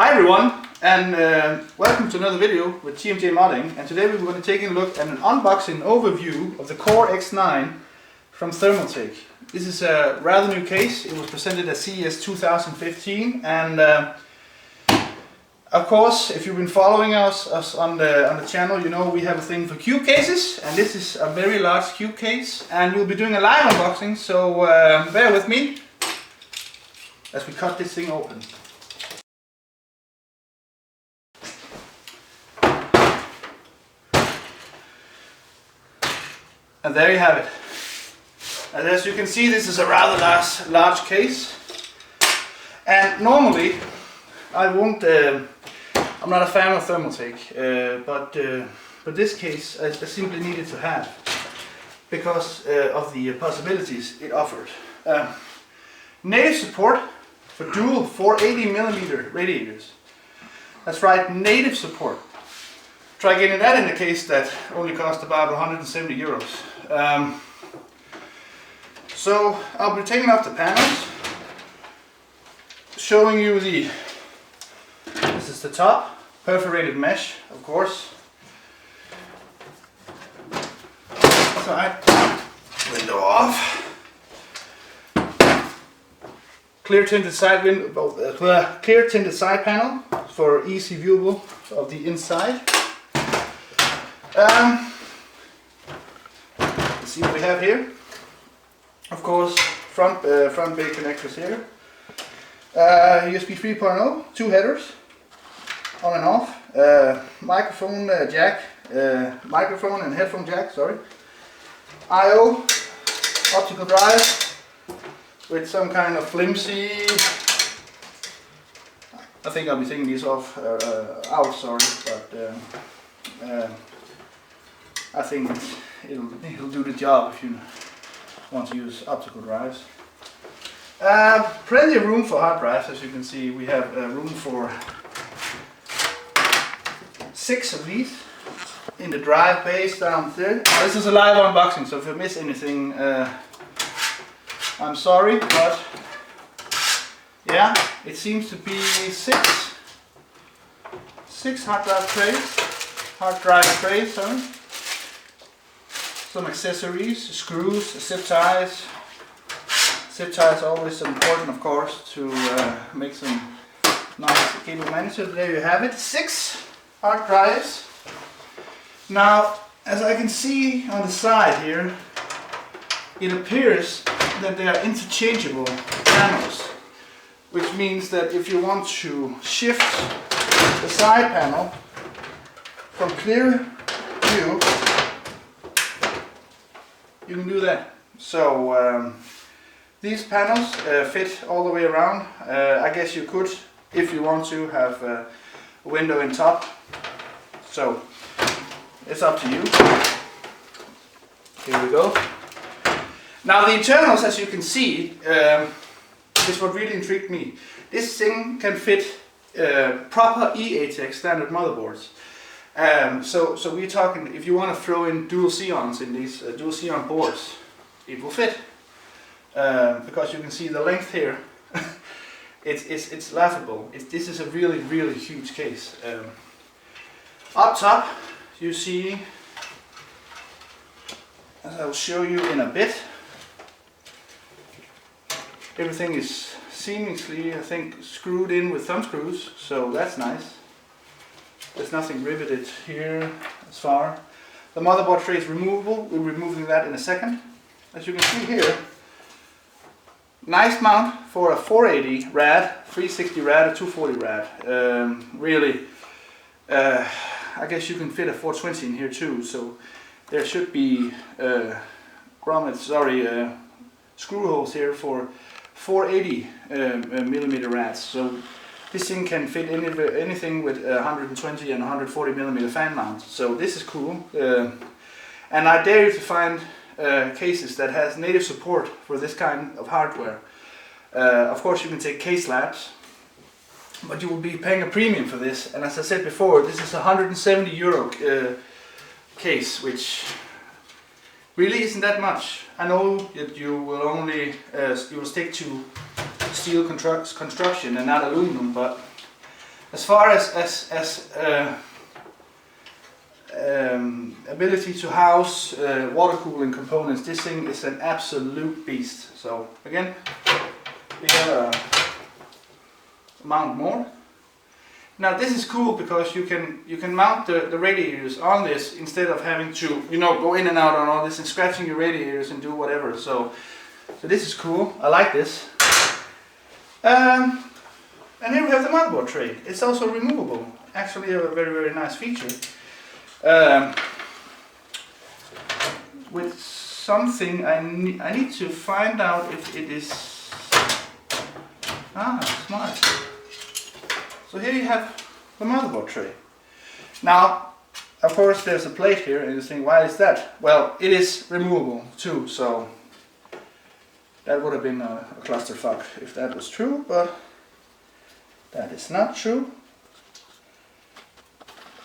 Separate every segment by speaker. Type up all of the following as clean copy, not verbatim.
Speaker 1: Hi everyone, and welcome to another video with TMJ Modding. And today we're going to take a look at an unboxing overview of the Core X9 from Thermaltake. This is a rather new case. It was presented at CES 2015, and of course, if you've been following us on the channel, you know we have a thing for cube cases, and this is a very large cube case, and we'll be doing a live unboxing. So bear with me as we cut this thing open. And there you have it. And as you can see, this is a rather large case. And normally, I'm not a fan of Thermaltake, but this case I simply needed to have because of the possibilities it offered. Native support for dual 480mm radiators. That's right, native support. Try getting that in a case that only cost about 170 euros. So I'll be taking off the panels, showing you this is the top, perforated mesh, of course. Side, window off. Clear tinted side panel for easy viewable of the inside. Let's see what we have here. Of course, front bay connectors here. USB 3.0, two headers, on and off. Microphone jack, microphone and headphone jack. Sorry. I/O, optical drive with some kind of flimsy. I think I'll be taking these off out. Sorry, but. I think it'll do the job if you want to use optical drives. Plenty of room for hard drives, as you can see. We have room for 6 of these in the drive base down there. This is a live unboxing, so if I miss anything, I'm sorry, but yeah, it seems to be 6 hard drive trays, sorry. Some accessories, screws, zip ties. Zip ties are always important, of course, to make some nice cable management. There you have it, 6 hard drives. Now, as I can see on the side here, it appears that they are interchangeable panels, which means that if you want to shift the side panel from clear view, you can do that. So these panels fit all the way around. I guess you could, if you want to, have a window in top. So it's up to you. Here we go. Now the internals, as you can see, is what really intrigued me. This thing can fit proper EATEX standard motherboards. So we're talking, if you want to throw in dual Xeons in these dual Xeon boards, it will fit, because you can see the length here. it's laughable. This is a really huge case. Up top you see, as I'll show you in a bit, everything is seamlessly, I think, screwed in with thumb screws, so that's nice. There's nothing riveted here as far. The motherboard tray is removable. We're removing that in a second. As you can see here, nice mount for a 480 rad, 360 rad, or 240 rad. Really, I guess you can fit a 420 in here too. So there should be screw holes here for 480 millimeter rads. So this thing can fit anything with 120 and 140 millimeter fan mount. So this is cool. And I dare you to find cases that has native support for this kind of hardware. Of course you can take case labs, but you will be paying a premium for this. And as I said before, this is a 170 euro case, which really isn't that much. I know that you will only you will stick to steel construction and not aluminum, but As far as ability to house water cooling components, this thing is an absolute beast. So again, we have a mount more. Now this is cool because you can mount the radiators on this instead of having to, you know, go in and out on all this and scratching your radiators and do whatever. So this is cool. I like this. And here we have the motherboard tray. It's also removable. Actually, a very, very nice feature. With something I need to find out if it is smart. So here you have the motherboard tray. Now, of course, there's a plate here, and you think, why is that? Well, it is removable too, so that would have been a clusterfuck if that was true, but that is not true.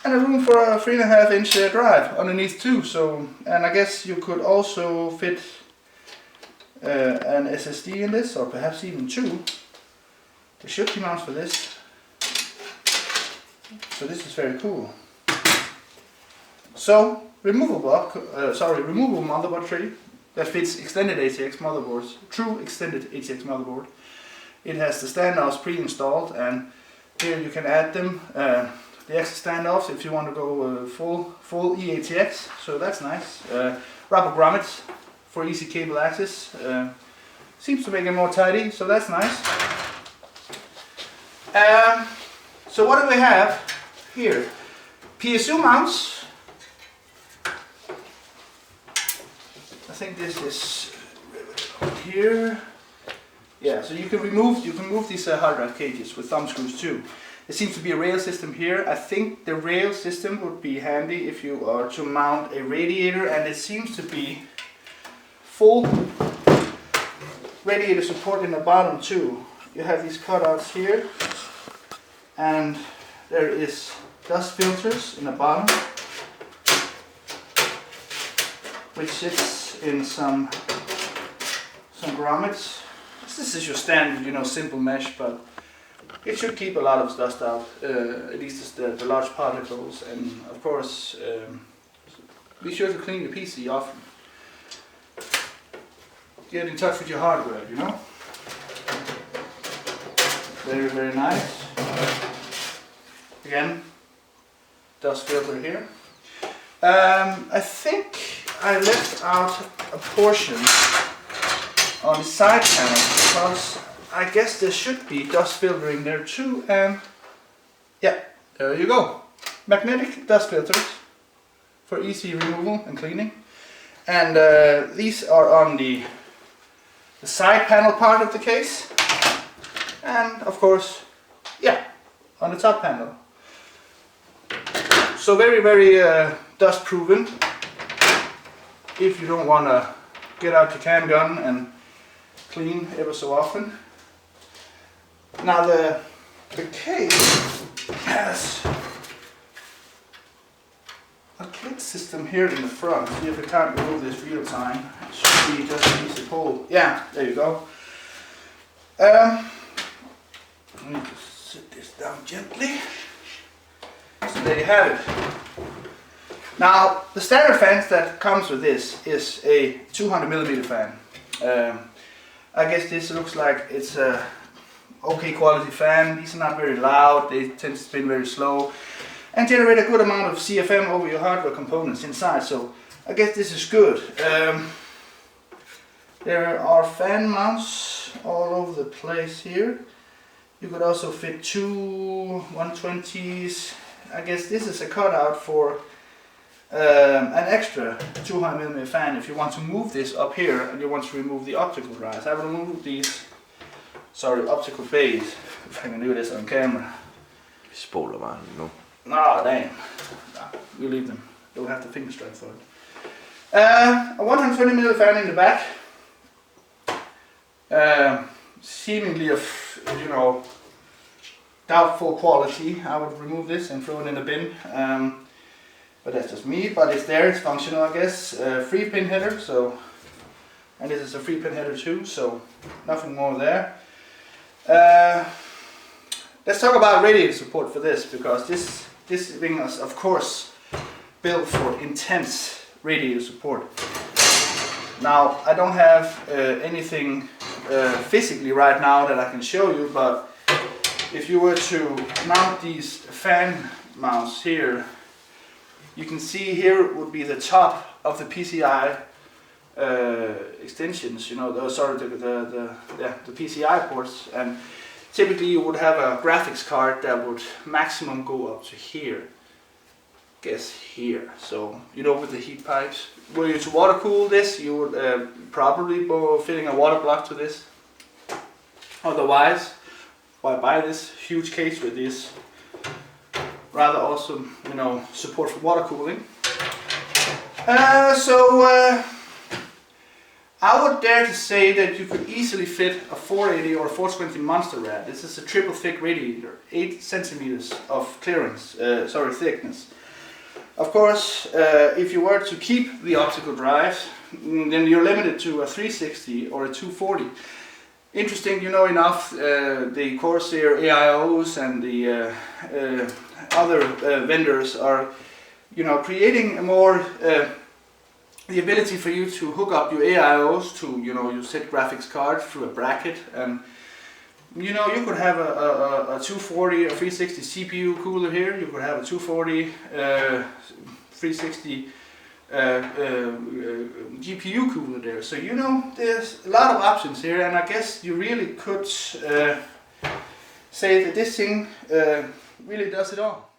Speaker 1: And a room for a 3.5-inch drive underneath too. So, and I guess you could also fit an SSD in this, or perhaps even two. There should be mounts for this. So this is very cool. So removable motherboard tray that fits extended ATX motherboards, true extended ATX motherboard. It has the standoffs pre-installed, and here you can add them. The extra standoffs if you want to go full eATX, so that's nice. Rubber grommets for easy cable access. Seems to make it more tidy, so that's nice. So what do we have here? PSU mounts. I think this is here. Yeah, so you can remove these hard drive cages with thumb screws too. There seems to be a rail system here. I think the rail system would be handy if you are to mount a radiator, and it seems to be full radiator support in the bottom too. You have these cutouts here, and there is dust filters in the bottom, which sits in some grommets. This is your standard, you know, simple mesh, but it should keep a lot of dust out, at least the large particles, and of course be sure to clean your PC often. Get in touch with your hardware, you know. Very, very nice. Again, dust filter here. I think I left out a portion on the side panel because I guess there should be dust filtering there too, and yeah, there you go. Magnetic dust filters for easy removal and cleaning. And these are on the side panel part of the case, and of course, yeah, on the top panel. So very, very dust proven if you don't want to get out your can gun and clean ever so often. Now the case has a clip system here in the front. See if I can't remove this real time. It should be just a piece of pole. Yeah, there you go. Let me just sit this down gently. So there you have it. Now the standard fans that comes with this is a 200mm fan. I guess this looks like it's a okay quality fan. These are not very loud, they tend to spin very slow and generate a good amount of CFM over your hardware components inside, so I guess this is good. There are fan mounts all over the place here. You could also fit two 120s. I guess this is a cutout for an extra 200mm fan if you want to move this up here and you want to remove the optical drives. I will remove these, optical bays, if I can do this on camera.
Speaker 2: Spoiler man, no.
Speaker 1: No, damn. No, we leave them. You'll have the finger strength for it. A 120mm fan in the back. Seemingly of, you know, doubtful quality. I would remove this and throw it in the bin. But that's just me, but it's there, it's functional, I guess. 3-pin header, so, and this is a 3-pin header too, so nothing more there. let's talk about radiator support for this, because this thing is of course built for intense radiator support. Now I don't have anything physically right now that I can show you, but if you were to mount these fan mounts here, you can see here would be the top of the PCI extensions, you know, the PCI ports, and typically you would have a graphics card that would maximum go up to here. Guess here. So, you know, with the heat pipes. Were you to water cool this, you would probably be fitting a water block to this. Otherwise, why buy this huge case with this rather awesome, you know, support for water cooling. I would dare to say that you could easily fit a 480 or a 420 Monster Rad. This is a triple thick radiator, 8 centimeters of clearance, thickness. Of course, if you were to keep the optical drives, then you're limited to a 360 or a 240. Interesting, you know enough, the Corsair AIOs and the other vendors are, you know, creating a more the ability for you to hook up your AIOs to, you know, your set graphics card through a bracket, and you know, you could have a 240, a 360 CPU cooler here. You could have a 240, 360 GPU cooler there. So, you know, there's a lot of options here, and I guess you really could say that this thing really does it all.